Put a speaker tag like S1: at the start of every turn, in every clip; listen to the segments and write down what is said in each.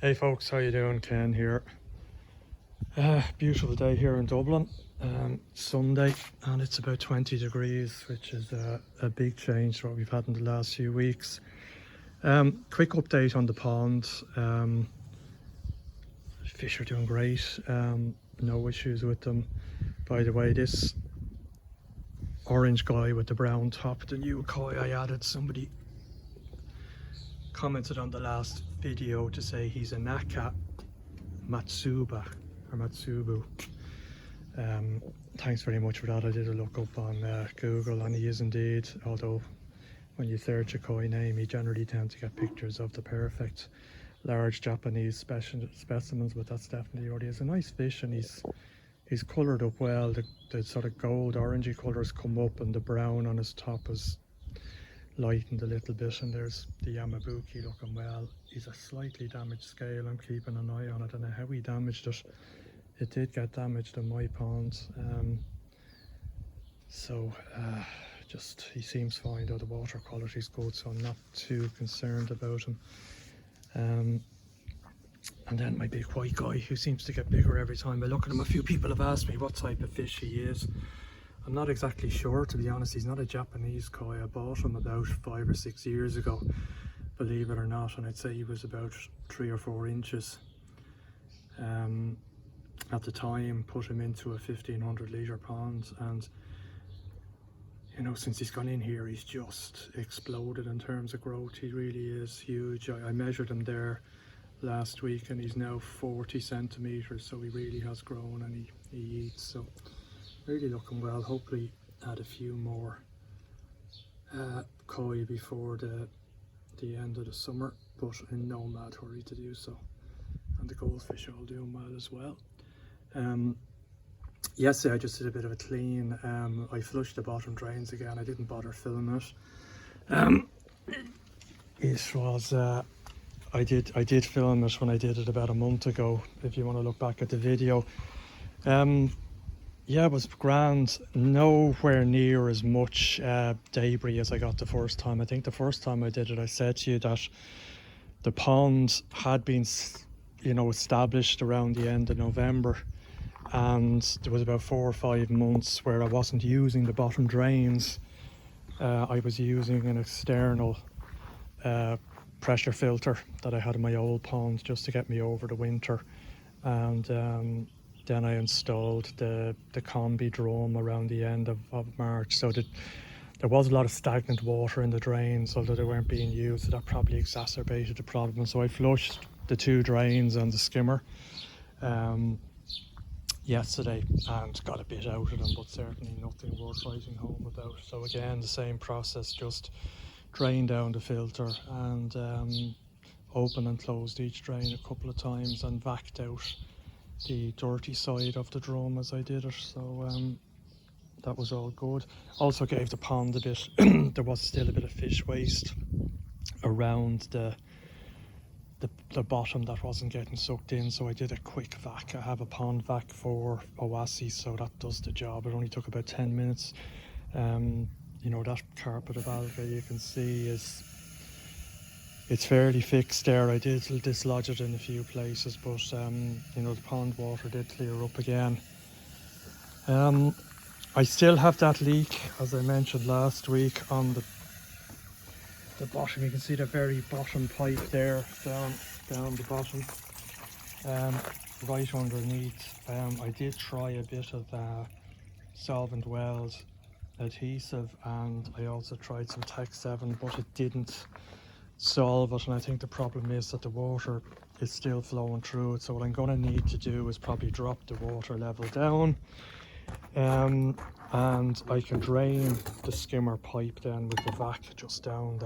S1: Hey folks, how you doing? Ken here. Beautiful day here in Dublin. Sunday, and it's about 20 degrees, which is a big change to what we've had in the last few weeks. Quick update on the pond. Fish are doing great. No issues with them. By the way, this orange guy with the brown top, the new koi I added, somebody commented on the last video to say he's a Naka Matsuba or Matsubu. Thanks very much for that. I did a look up on Google, and he is indeed, although when you search a koi name you generally tend to get pictures of the perfect large Japanese specimens, but that's definitely what he is. A nice fish, and he's coloured up well. The sort of gold orangey colours come up, and the brown on his top is lightened a little bit, and there's the Yamabuki looking well. He's a slightly damaged scale. I'm keeping an eye on it. I don't know how he damaged it. It did get damaged in my pond, just he seems fine though. The water quality's good, so I'm not too concerned about him. And then my big white guy, who seems to get bigger every time I look at him. A few people have asked me what type of fish he is. I'm not exactly sure, to be honest. He's not a Japanese koi. I bought him about 5 or 6 years ago, believe it or not, and I'd say he was about 3 or 4 inches. At the time, put him into a 1500 litre pond, and you know, since he's gone in here, he's just exploded in terms of growth. He really is huge. I measured him there last week, and he's now 40 centimetres, so he really has grown, and he eats, so really looking well. Hopefully add a few more koi before the end of the summer, but in no mad hurry to do so. And the goldfish are all doing well as well. Yesterday I just did a bit of a clean. I flushed the bottom drains again. I didn't bother filming it. It was I did film it when I did it about a month ago, if you want to look back at the video. Yeah, it was grand. Nowhere near as much debris as I got the first time. I think the first time I did it, I said to you that the pond had been, you know, established around the end of November, and there was about 4 or 5 months where I wasn't using the bottom drains. I was using an external pressure filter that I had in my old pond just to get me over the winter, and then I installed the combi drum around the end of March, so that there was a lot of stagnant water in the drains, although they weren't being used, so that probably exacerbated the problem. So I flushed the 2 drains and the skimmer yesterday and got a bit out of them, but certainly nothing worth writing home about. So again, the same process, just drain down the filter and open and closed each drain a couple of times, and vacked out the dirty side of the drum as I did it. So that was all good. Also gave the pond a bit there was still a bit of fish waste around the bottom that wasn't getting sucked in, so I did a quick vac. I have a pond vac for Oasis, so that does the job. It only took about 10 minutes. You know, that carpet of algae you can see it's fairly fixed there. I did dislodge it in a few places, but you know, the pond water did clear up again. I still have that leak, as I mentioned last week, on the bottom. You can see the very bottom pipe there, down the bottom, right underneath. I did try a bit of solvent weld adhesive, and I also tried some Tech 7, but it didn't solve it, and I think the problem is that the water is still flowing through it. So what I'm going to need to do is probably drop the water level down, and I can drain the skimmer pipe then with the vac just down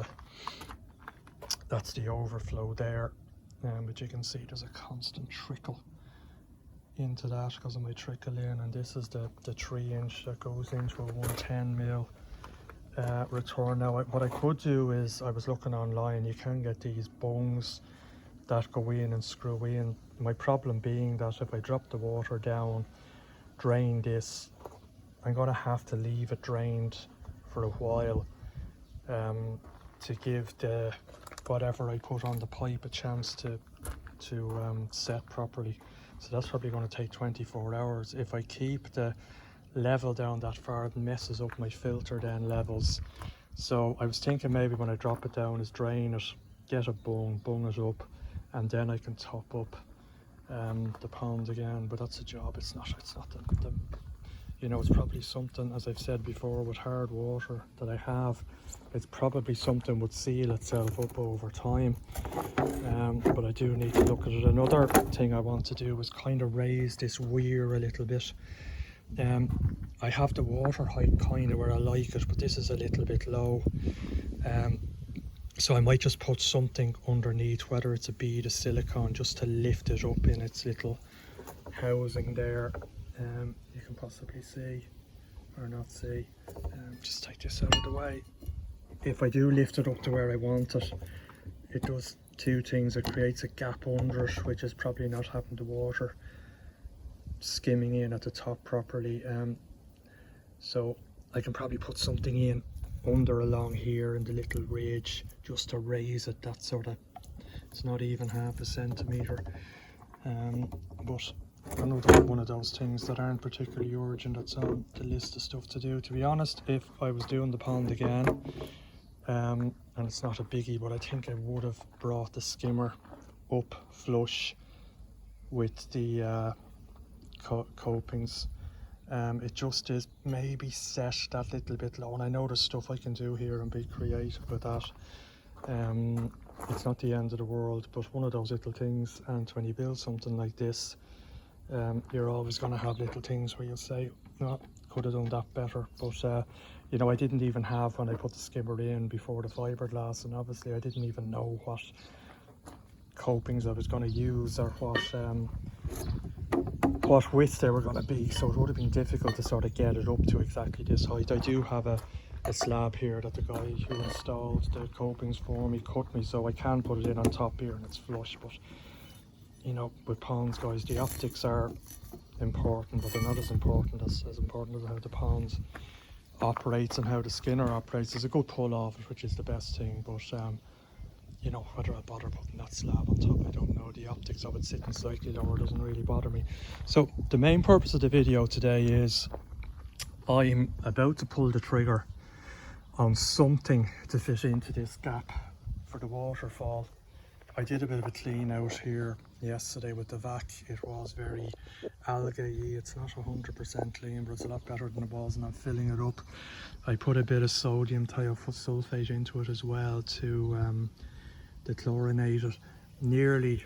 S1: that's the overflow there, but you can see there's a constant trickle into that because of my trickle in, and this is the 3-inch that goes into a 110mm return. Now what I could do is, I was looking online, you can get these bungs that go in and screw in. My problem being that if I drop the water down, drain this, I'm going to have to leave it drained for a while to give the whatever I put on the pipe a chance to set properly. So that's probably going to take 24 hours. If I keep the level down that far, it messes up my filter then levels. So I was thinking maybe when I drop it down is drain it, get a bung it up, and then I can top up the pond again. But that's a job. It's not the you know, it's probably something, as I've said before, with hard water that I have, it's probably something would seal itself up over time. But I do need to look at it. Another thing I want to do is kind of raise this weir a little bit. I have the water height kind of where I like it, but this is a little bit low. So I might just put something underneath, whether it's a bead of silicone, just to lift it up in its little housing there. You can possibly see or not see. Just take this out of the way. If I do lift it up to where I want it, it does two things. It creates a gap under it, which is probably not having the water skimming in at the top properly. So I can probably put something in under along here in the little ridge just to raise it. That sort of, it's not even half a centimetre. But another one of those things that aren't particularly urgent, that's on the list of stuff to do. To be honest, if I was doing the pond again, and it's not a biggie, but I think I would have brought the skimmer up flush with the copings. It just is maybe set that little bit low, and I know there's stuff I can do here and be creative with that. It's not the end of the world, but one of those little things. And when you build something like this, you're always going to have little things where you'll say, no, could have done that better. But you know, I didn't even have, when I put the skimmer in before the fiberglass, and obviously I didn't even know what copings I was going to use or what width they were going to be, so it would have been difficult to sort of get it up to exactly this height. I do have a slab here that the guy who installed the copings for me cut me, so I can put it in on top here and it's flush. But you know, with ponds, guys, the optics are important, but they're not as important as how the pond operates and how the skinner operates. There's a good pull off it, which is the best thing, but you know, whether I bother putting that slab on top, I don't know. The optics of it sitting slightly lower doesn't really bother me. So the main purpose of the video today is I'm about to pull the trigger on something to fit into this gap for the waterfall. I did a bit of a clean out here yesterday with the vac. It was very algae-y. It's not 100% clean, but it's a lot better than it was, and I'm filling it up. I put a bit of sodium thiosulfate into it as well to chlorinate it nearly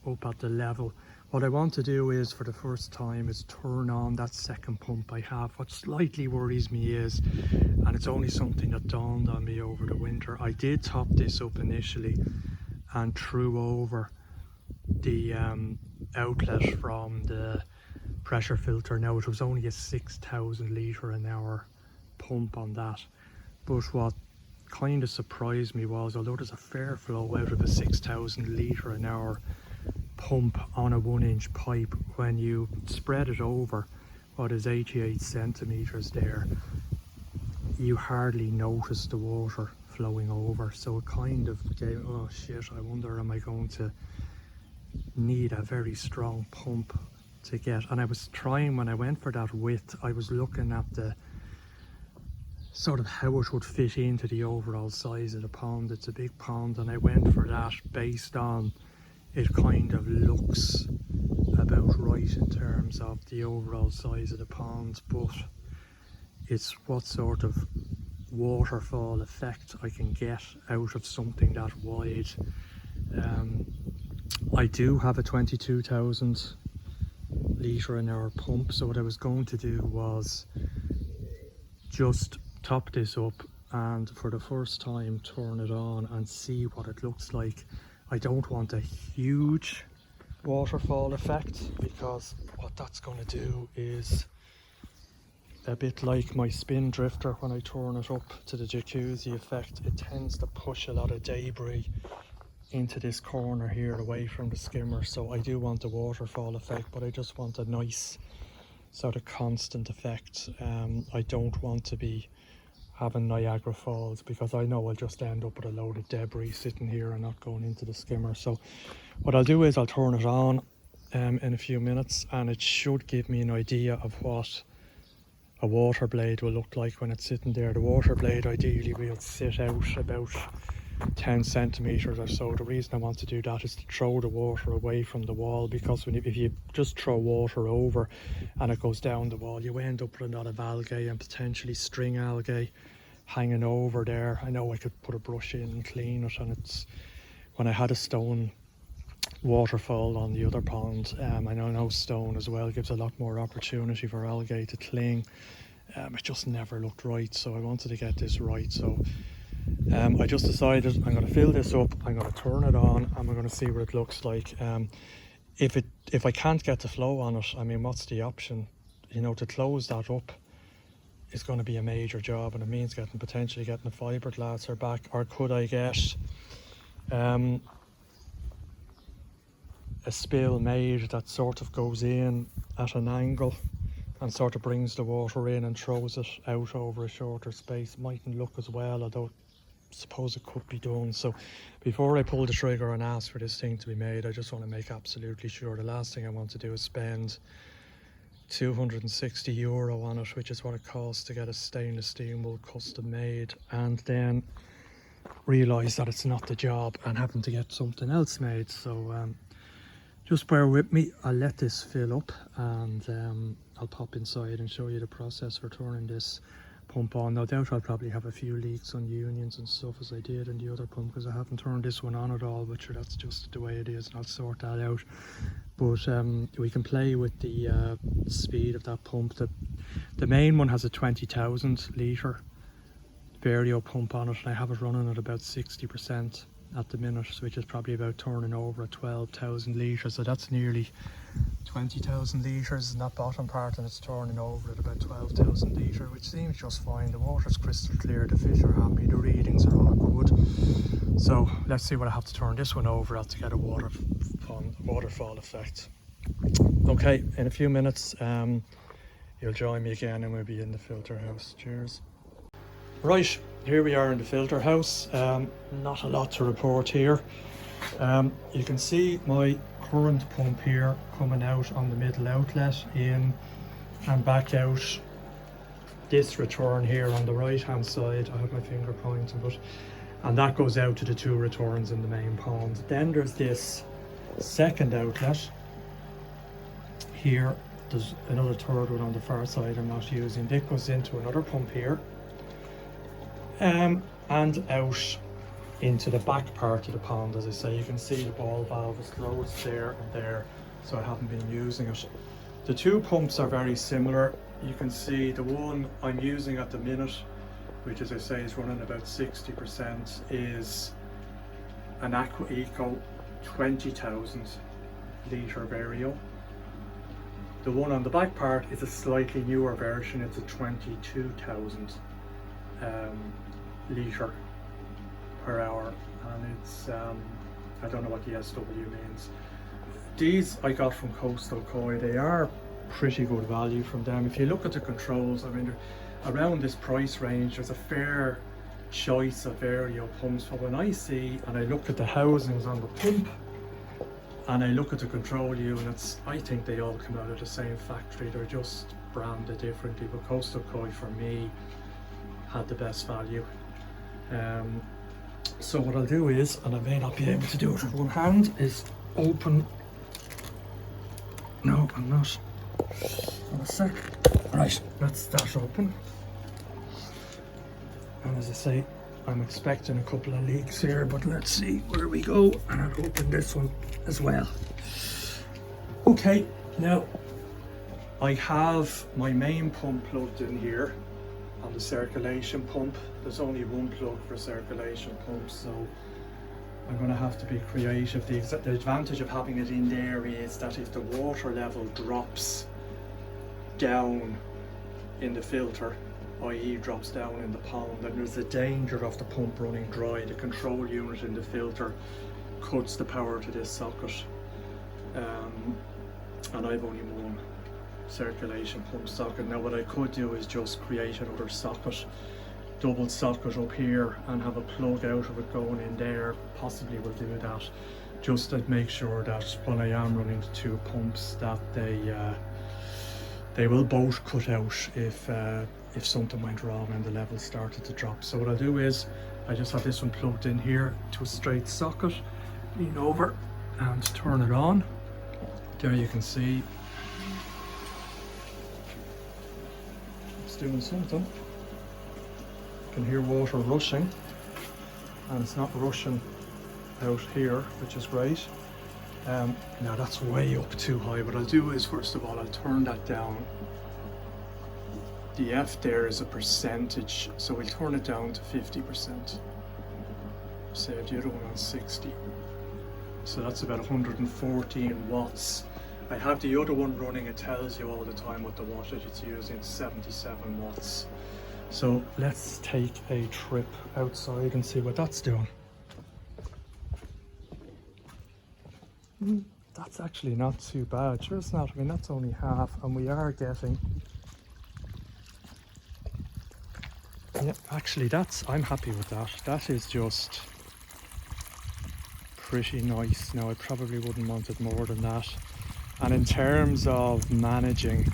S1: up at the level. What I want to do is, for the first time, is turn on that second pump I have. What slightly worries me is, and it's only something that dawned on me over the winter, I did top this up initially and threw over the outlet from the pressure filter. Now it was only a 6,000 litre an hour pump on that, but what kind of surprised me was, although there's a fair flow out of a 6,000 litre an hour pump on a 1-inch pipe, when you spread it over what is 88 centimetres there, you hardly notice the water flowing over. So it kind of gave, oh shit, I wonder, am I going to need a very strong pump to get? And I was trying, when I went for that width, I was looking at the sort of how it would fit into the overall size of the pond. It's a big pond, and I went for that based on it kind of looks about right in terms of the overall size of the pond, but it's what sort of waterfall effect I can get out of something that wide. I do have a 22,000 litre an hour pump, so what I was going to do was just top this up and for the first time turn it on and see what it looks like. I don't want a huge waterfall effect, because what that's going to do is a bit like my spin drifter. When I turn it up to the jacuzzi effect, it tends to push a lot of debris into this corner here away from the skimmer. So I do want the waterfall effect, but I just want a nice sort of constant effect. I don't want to be having Niagara Falls, because I know I'll just end up with a load of debris sitting here and not going into the skimmer. So what I'll do is I'll turn it on in a few minutes, and it should give me an idea of what a water blade will look like when it's sitting there. The water blade ideally will sit out about 10 centimeters or so. The reason I want to do that is to throw the water away from the wall, because if you just throw water over and it goes down the wall, you end up with a lot of algae and potentially string algae hanging over there. I know I could put a brush in and clean it, and it's, when I had a stone waterfall on the other pond, I know stone as well gives a lot more opportunity for algae to cling. It just never looked right, so I wanted to get this right. So I just decided I'm going to fill this up, I'm going to turn it on, and we're going to see what it looks like. If I can't get the flow on it, I mean, what's the option? You know, to close that up is going to be a major job, and it means potentially getting the fiberglass back. Or could I get a spill made that sort of goes in at an angle and sort of brings the water in and throws it out over a shorter space? Mightn't look as well, although I suppose it could be done. So before I pull the trigger and ask for this thing to be made, I just want to make absolutely sure. The last thing I want to do is spend €260 on it, which is what it costs to get a stainless steel wool custom made, and then realise that it's not the job and having to get something else made. So just bear with me, I'll let this fill up, and I'll pop inside and show you the process for turning this pump on. No doubt I'll probably have a few leaks on unions and stuff, as I did in the other pump, because I haven't turned this one on at all, but sure, that's just the way it is, and I'll sort that out. But we can play with the speed of that pump. The main one has a 20,000 litre vario pump on it, and I have it running at about 60% at the minute, which is probably about turning over at 12,000 litres. So that's nearly 20,000 litres in that bottom part, and it's turning over at about 12,000 litres, which seems just fine. The water's crystal clear, the fish are happy, the readings are all good. So let's see what I have to turn this one over at to get a waterfall effect. Okay, in a few minutes you'll join me again, and we'll be in the filter house. Cheers. Right, here we are in the filter house. Not a lot to report here. You can see my current pump here coming out on the middle outlet, in and back out. This return here on the right hand side, I have my finger pointing, and that goes out to the two returns in the main pond. Then there's this second outlet here. There's another third one on the far side I'm not using. That goes into another pump here, and out into the back part of the pond. As I say, you can see the ball valve is closed there and there, so I haven't been using it. The two pumps are very similar. You can see the one I'm using at the minute, which, as I say, is running about 60%, is an Aqua Eco 20,000 litre vario. The one on the back part is a slightly newer version. It's a 22,000 litre per hour, and it's I don't know what the SW means. These I got from Coastal Koi. They are pretty good value from them. If you look at the controls, I mean, around this price range there's a fair choice of vario pumps. But when I see and I look at the housings on the pump and I look at the control units, I think they all come out of the same factory. They're just branded differently, but Coastal Koi for me had the best value. So what I'll do is, and I may not be able to do it with one hand, is open. No, I'm not. In a sec. Right, that's that open. And as I say, I'm expecting a couple of leaks here, but let's see where we go. And I'll open this one as well. Okay, now I have my main pump plugged in here on the circulation pump. There's only one plug for circulation pumps, so I'm going to have to be creative. The advantage of having it in there is that if the water level drops down in the filter, i.e. drops down in the pond, then there's a danger of the pump running dry. The control unit in the filter cuts the power to this socket, and I've only one circulation pump socket. Now what I could do is just create another socket double socket up here and have a plug out of it going in there. Possibly will do that, just to make sure that when I am running the two pumps that they will both cut out if something went wrong and the levels started to drop. So what I'll do is I just have this one plugged in here to a straight socket, lean over and turn it on. There you can see it's doing something. You can hear water rushing, and it's not rushing out here, which is great. Now that's way up too high. What I'll do is, first of all, I'll turn that down. The F there is a percentage, so we'll turn it down to 50%. Save the other one on 60. So that's about 114 watts. I have the other one running, it tells you all the time what the wattage it's using, 77 watts. So let's take a trip outside and see what that's doing. That's actually not too bad. Sure it's not. I mean, that's only half, and we are getting... Yeah, actually I'm happy with that. That is just pretty nice. Now I probably wouldn't want it more than that. And in terms of managing,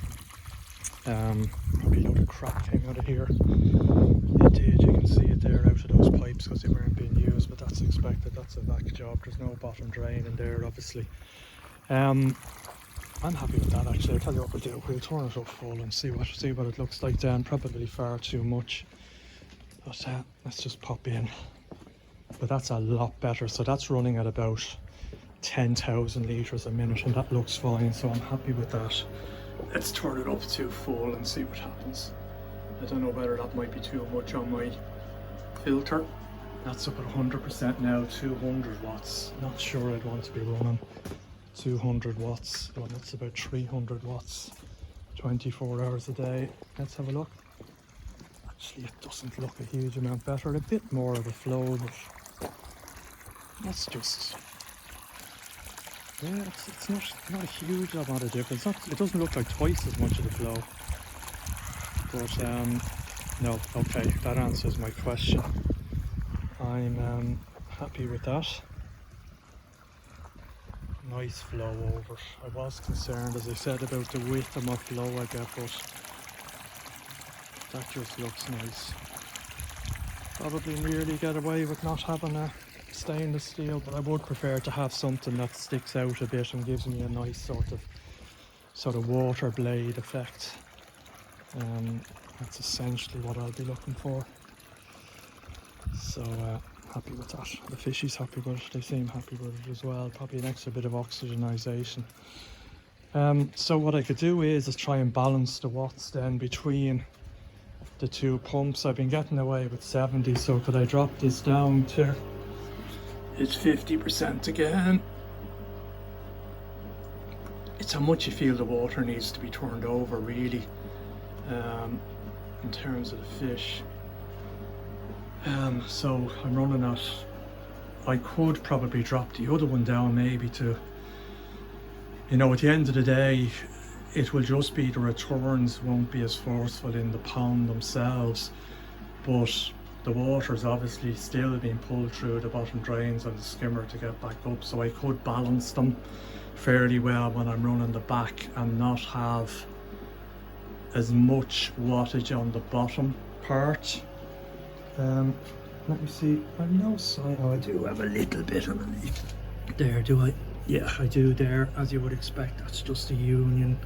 S1: probably a load of crap came out of here. It did, you can see it there out of those pipes because they weren't being used, but that's expected. That's a vac job. There's no bottom drain in there, obviously. I'm happy with that actually. I'll tell you what we'll do. We'll turn it up full and see what it looks like then. Probably far too much. But let's just pop in. But that's a lot better. So that's running at about 10,000 litres a minute, and that looks fine, so I'm happy with that. Let's turn it up to full and see what happens. I don't know whether that might be too much on my filter. That's up at 100% now, 200 watts. Not sure I'd want to be running 200 watts. Well, that's about 300 watts, 24 hours a day. Let's have a look. Actually, it doesn't look a huge amount better. A bit more of a flow, but that's just... Yeah, it's not a huge amount of difference. It doesn't look like twice as much of the flow. But no, okay, that answers my question. I'm happy with that. Nice flow over. I was concerned, as I said, about the width of my flow I get, but that just looks nice. Probably nearly get away with not having a stainless steel, but I would prefer to have something that sticks out a bit and gives me a nice sort of water blade effect. That's essentially what I'll be looking for. So happy with that. The fishies happy with it. They seem happy with it as well. Probably an extra bit of oxygenization. So what I could do is try and balance the watts then between the two pumps. I've been getting away with 70, so could I drop this down to... It's 50% again. It's how much you feel the water needs to be turned over, really, in terms of the fish. So I'm running at... I could probably drop the other one down maybe to... You know, at the end of the day, it will just be the returns won't be as forceful in the pond themselves, but the water's obviously still being pulled through the bottom drains on the skimmer to get back up, so I could balance them fairly well when I'm running the back and not have as much wattage on the bottom part. Let me see, I've no sign. Oh, I do have a little bit underneath there, do I? Yeah, I do there, as you would expect. That's just a union.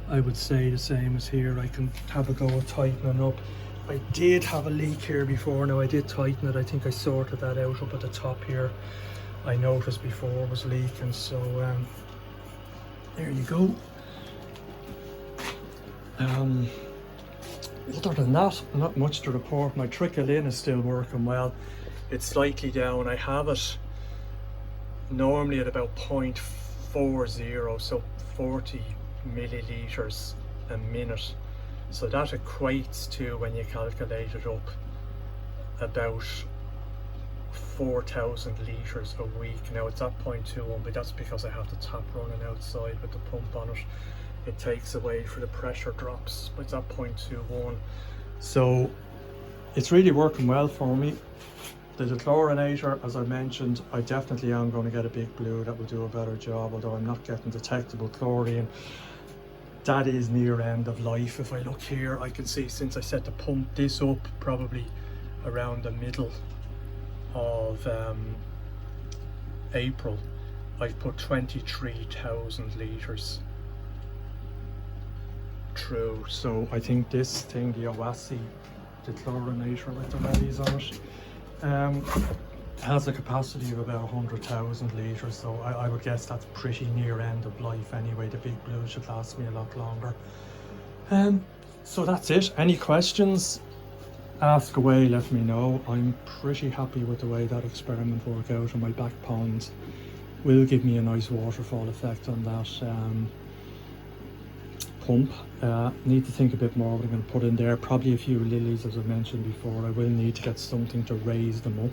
S1: I would say the same as here. I can have a go at tightening up. I did have a leak here before. Now I did tighten it. I think I sorted that out up at the top here. I noticed before it was leaking, so there you go. Other than that, not much to report. My trickle in is still working well. It's slightly down. I have it normally at about 0.40, so 40 milliliters a minute. So that equates to, when you calculate it up, about 4,000 litres a week. Now it's at 0.21, but that's because I have the tap running outside with the pump on it. It takes away for the pressure drops, but it's at 0.21. So it's really working well for me. The dechlorinator, as I mentioned, I definitely am going to get a big blue that will do a better job, although I'm not getting detectable chlorine. That is near end of life. If I look here, I can see since I set the pump this up probably around the middle of April, I've put 23,000 litres through. So I think this thing, the Owasi dechlorinator with the wellies on it, has a capacity of about 100,000 litres, so I would guess that's pretty near end of life anyway. The big blue should last me a lot longer. So that's it. Any questions, ask away, let me know. I'm pretty happy with the way that experiment worked out, and my back pond will give me a nice waterfall effect on that pump. Need to think a bit more what I'm going to put in there. Probably a few lilies, as I mentioned before. I will need to get something to raise them up.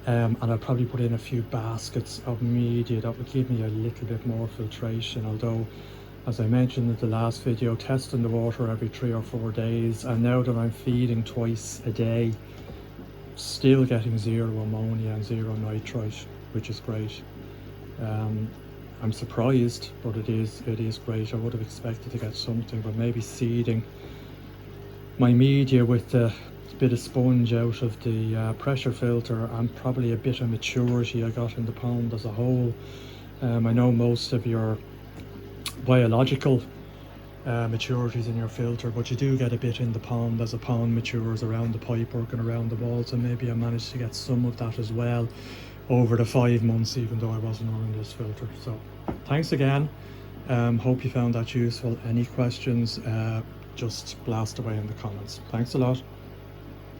S1: And I'll probably put in a few baskets of media that would give me a little bit more filtration, although as I mentioned in the last video, testing the water every 3 or 4 days, and now that I'm feeding twice a day, still getting 0 ammonia and 0 nitrite, which is great. I'm surprised, but it is great. I would have expected to get something, but maybe seeding my media with the bit of sponge out of the pressure filter, and probably a bit of maturity I got in the pond as a whole. I know most of your biological maturities in your filter, but you do get a bit in the pond as the pond matures around the pipe work and around the walls, and maybe I managed to get some of that as well over the 5 months, even though I wasn't running this filter. So thanks again. Hope you found that useful. Any questions, just blast away in the comments. Thanks a lot.